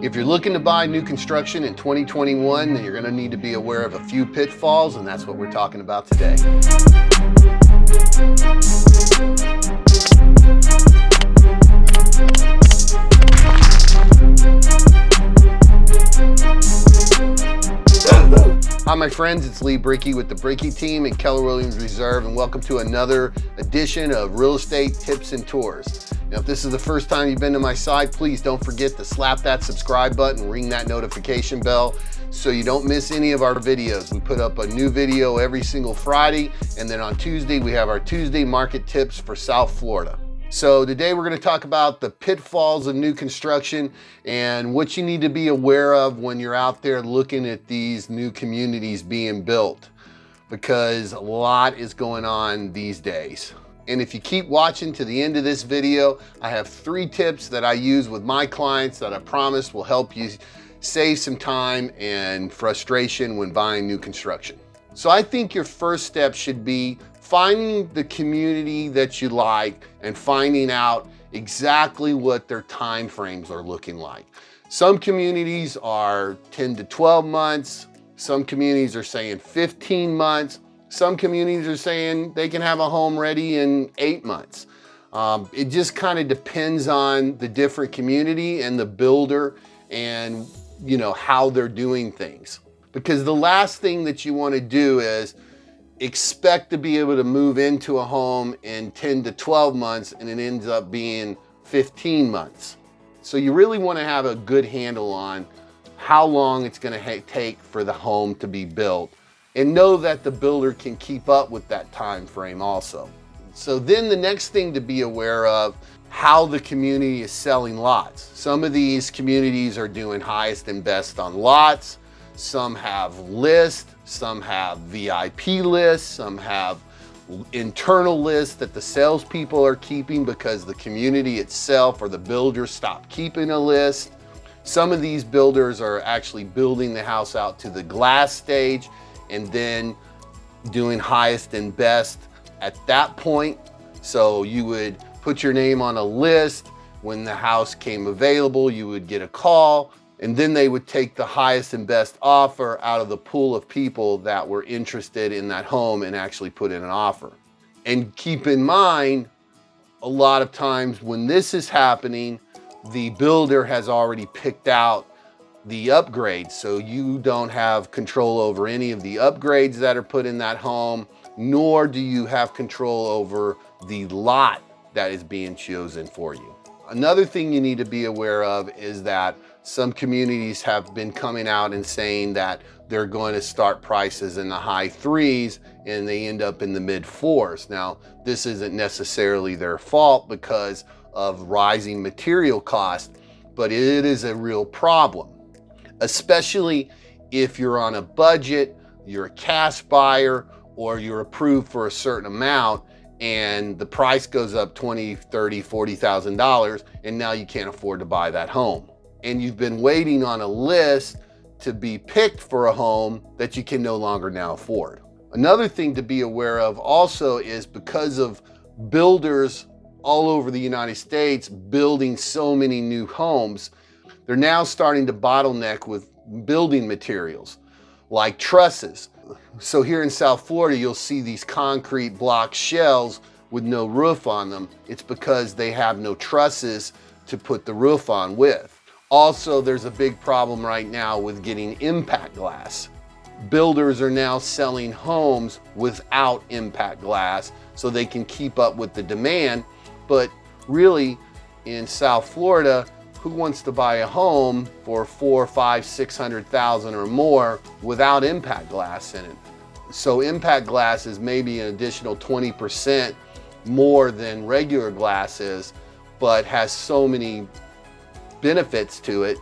If you're looking to buy new construction in 2021, then you're going to need to be aware of a few pitfalls, and that's what we're talking about today. Hi my friends, it's Lee Brickey with the Brickey team and Keller Williams Reserve, and welcome to another edition of Real Estate Tips and Tours. Now, if this is the first time you've been to my site, please don't forget to slap that subscribe button, ring that notification bell so you don't miss any of our videos. We put up a new video every single Friday, and then on Tuesday we have our Tuesday market tips for South Florida. So today we're going to talk about the pitfalls of new construction and what you need to be aware of when you're out there looking at these new communities being built, because a lot is going on these days. And if you keep watching to the end of this video, I have 3 tips that I use with my clients that I promise will help you save some time and frustration when buying new construction. So I think your first step should be finding the community that you like and finding out exactly what their time frames are looking like. Some communities are 10 to 12 months. Some communities are saying 15 months. Some communities are saying they can have a home ready in 8 months. It just kind of depends on the different community and the builder and how they're doing things. Because the last thing that you want to do is expect to be able to move into a home in 10 to 12 months and it ends up being 15 months. So you really want to have a good handle on how long it's going to take for the home to be built, and know that the builder can keep up with that time frame also. So then the next thing to be aware of, how the community is selling lots. Some of these communities are doing highest and best on lots. Some have lists, some have VIP lists, some have internal lists that the salespeople are keeping because the community itself or the builder stopped keeping a list. Some of these builders are actually building the house out to the glass stage and then doing highest and best at that point. So you would put your name on a list. When the house came available, you would get a call, and then they would take the highest and best offer out of the pool of people that were interested in that home and actually put in an offer. And keep in mind, a lot of times when this is happening, the builder has already picked out the upgrades, so you don't have control over any of the upgrades that are put in that home, nor do you have control over the lot that is being chosen for you. Another thing you need to be aware of is that some communities have been coming out and saying that they're going to start prices in the high 3s and they end up in the mid 4s. Now, this isn't necessarily their fault because of rising material costs, but it is a real problem, especially if you're on a budget, you're a cash buyer, or you're approved for a certain amount and the price goes up $20,000, $30,000, $40,000 and now you can't afford to buy that home. And you've been waiting on a list to be picked for a home that you can no longer now afford. Another thing to be aware of also is because of builders all over the United States building so many new homes, they're now starting to bottleneck with building materials like trusses. So here in South Florida, you'll see these concrete block shells with no roof on them. It's because they have no trusses to put the roof on with. Also, there's a big problem right now with getting impact glass. Builders are now selling homes without impact glass so they can keep up with the demand. But really, in South Florida, who wants to buy a home for $400,000, $500,000, $600,000 or more without impact glass in it? So impact glass is maybe an additional 20% more than regular glass is, but has so many benefits to it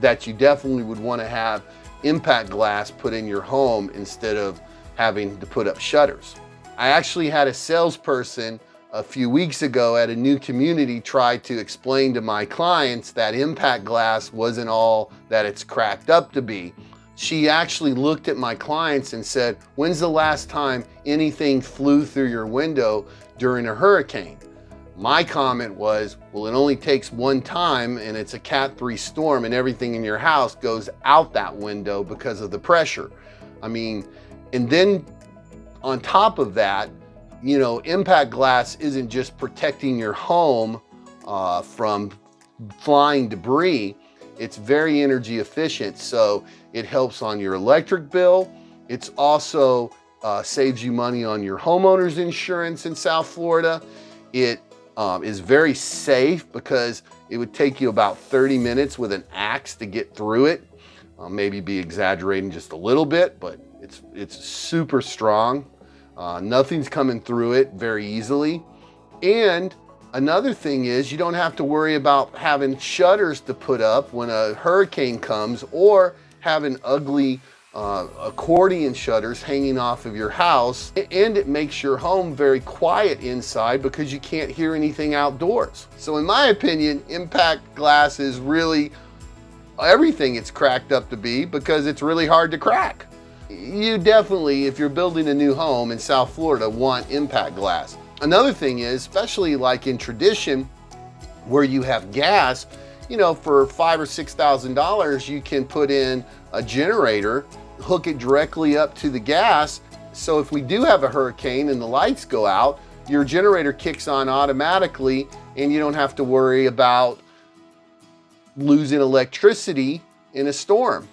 that you definitely would want to have impact glass put in your home instead of having to put up shutters. I actually had a salesperson a few weeks ago at a new community try to explain to my clients that impact glass wasn't all that it's cracked up to be. She actually looked at my clients and said, "When's the last time anything flew through your window during a hurricane?" My comment was, well, it only takes one time and it's a Cat 3 storm and everything in your house goes out that window because of the pressure. I mean, and then on top of that, you know, impact glass isn't just protecting your home from flying debris. It's very energy efficient, so it helps on your electric bill. It's also saves you money on your homeowner's insurance in South Florida. It is very safe because it would take you about 30 minutes with an axe to get through it. Maybe be exaggerating just a little bit, but it's super strong. Nothing's coming through it very easily. And another thing is you don't have to worry about having shutters to put up when a hurricane comes, or having ugly accordion shutters hanging off of your house. And it makes your home very quiet inside because you can't hear anything outdoors. So in my opinion, impact glass is really everything it's cracked up to be, because it's really hard to crack. You definitely, if you're building a new home in South Florida, want impact glass. Another thing is, especially like in tradition where you have gas, you know, for $5,000 or $6,000, you can put in a generator, hook it directly up to the gas. So if we do have a hurricane and the lights go out, your generator kicks on automatically and you don't have to worry about losing electricity in a storm,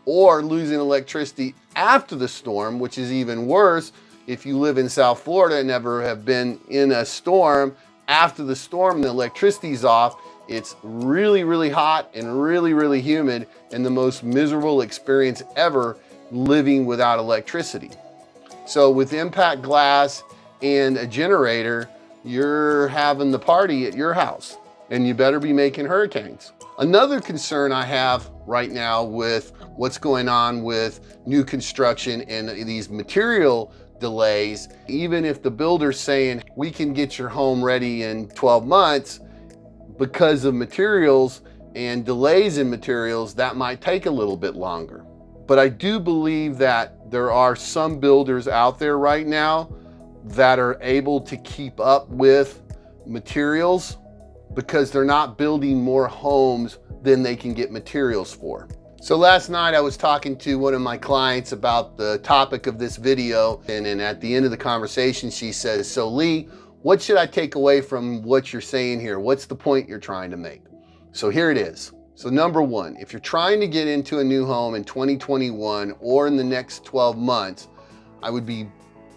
or losing electricity after the storm, which is even worse. If you live in South Florida and never have been in a storm, after the storm, the electricity's off, it's really, really hot and really, really humid, and the most miserable experience ever living without electricity. So with impact glass and a generator, you're having the party at your house, and you better be making hurricanes. Another concern I have right now with what's going on with new construction and these material delays, even if the builder's saying we can get your home ready in 12 months, because of materials and delays in materials, that might take a little bit longer. But I do believe that there are some builders out there right now that are able to keep up with materials, because they're not building more homes than they can get materials for. So last night I was talking to one of my clients about the topic of this video, and then at the end of the conversation she says, so Lee, what should I take away from what you're saying here? What's the point you're trying to make? So here it is. So number one, if you're trying to get into a new home in 2021 or in the next 12 months, I would be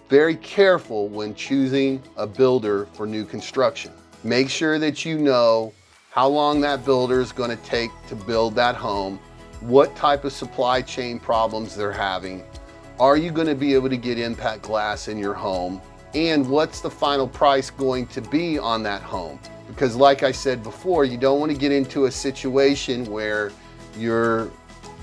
very careful when choosing a builder for new construction. Make sure that you know how long that builder is going to take to build that home, what type of supply chain problems they're having, are you going to be able to get impact glass in your home, and what's the final price going to be on that home. Because like I said before, you don't want to get into a situation where you're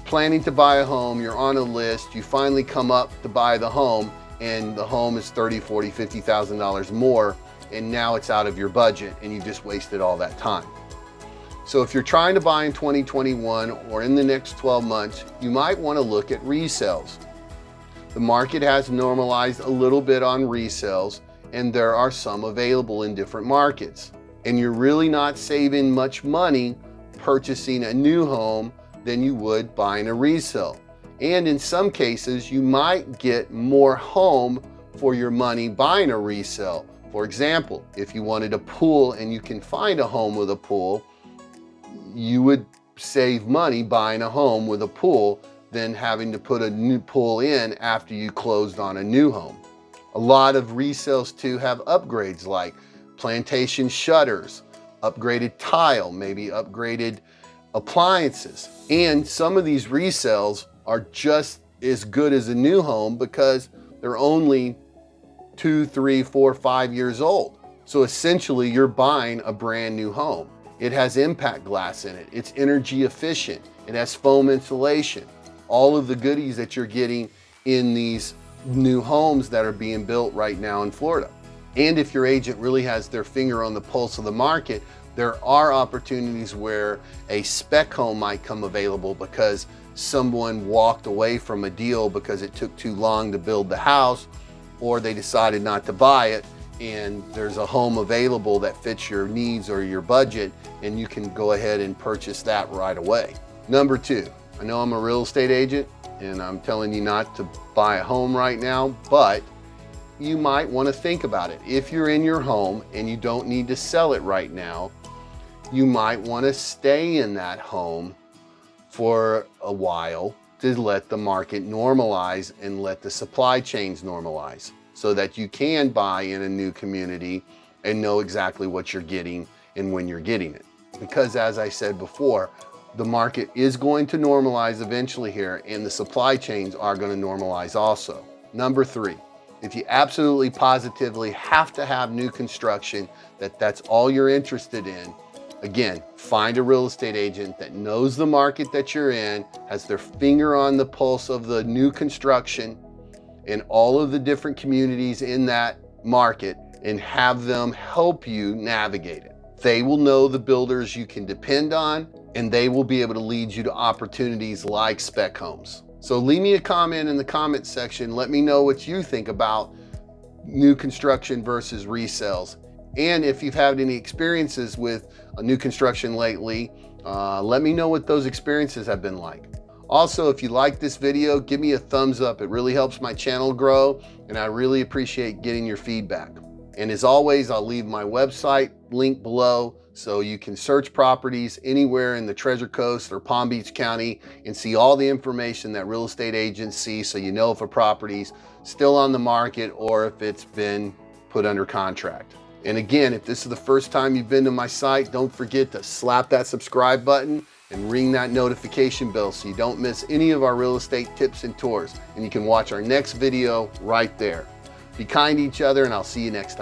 planning to buy a home, you're on a list, you finally come up to buy the home, and the home is $30,000, $40,000, $50,000 more, and now it's out of your budget and you just wasted all that time. So if you're trying to buy in 2021 or in the next 12 months, you might want to look at resales. The market has normalized a little bit on resales, and there are some available in different markets. And you're really not saving much money purchasing a new home than you would buying a resale. And in some cases, you might get more home for your money buying a resale. For example, if you wanted a pool and you can find a home with a pool, you would save money buying a home with a pool than having to put a new pool in after you closed on a new home. A lot of resales too have upgrades like plantation shutters, upgraded tile, maybe upgraded appliances. And some of these resales are just as good as a new home because they're only 2, 3, 4, 5 years old. So essentially you're buying a brand new home. It has impact glass in it. It's energy efficient. It has foam insulation. All of the goodies that you're getting in these new homes that are being built right now in Florida. And if your agent really has their finger on the pulse of the market, there are opportunities where a spec home might come available because someone walked away from a deal because it took too long to build the house, or they decided not to buy it, and there's a home available that fits your needs or your budget, and you can go ahead and purchase that right away. Number two, I know I'm a real estate agent and I'm telling you not to buy a home right now, but you might want to think about it. If you're in your home and you don't need to sell it right now, you might want to stay in that home for a while to let the market normalize and let the supply chains normalize, so that you can buy in a new community and know exactly what you're getting and when you're getting it. Because as I said before, the market is going to normalize eventually here, and the supply chains are going to normalize also. Number three, if you absolutely positively have to have new construction, that's all you're interested in, again, find a real estate agent that knows the market that you're in, has their finger on the pulse of the new construction in all of the different communities in that market, and have them help you navigate it. They will know the builders you can depend on, and they will be able to lead you to opportunities like spec homes. So leave me a comment in the comment section. Let me know what you think about new construction versus resales. And if you've had any experiences with a new construction lately, let me know what those experiences have been like. Also, if you like this video, give me a thumbs up. It really helps my channel grow, and I really appreciate getting your feedback. And as always, I'll leave my website link below so you can search properties anywhere in the Treasure Coast or Palm Beach County and see all the information that real estate agents see, so you know if a property's still on the market or if it's been put under contract. And again, if this is the first time you've been to my site, don't forget to slap that subscribe button and ring that notification bell so you don't miss any of our real estate tips and tours. And you can watch our next video right there. Be kind to each other, and I'll see you next time.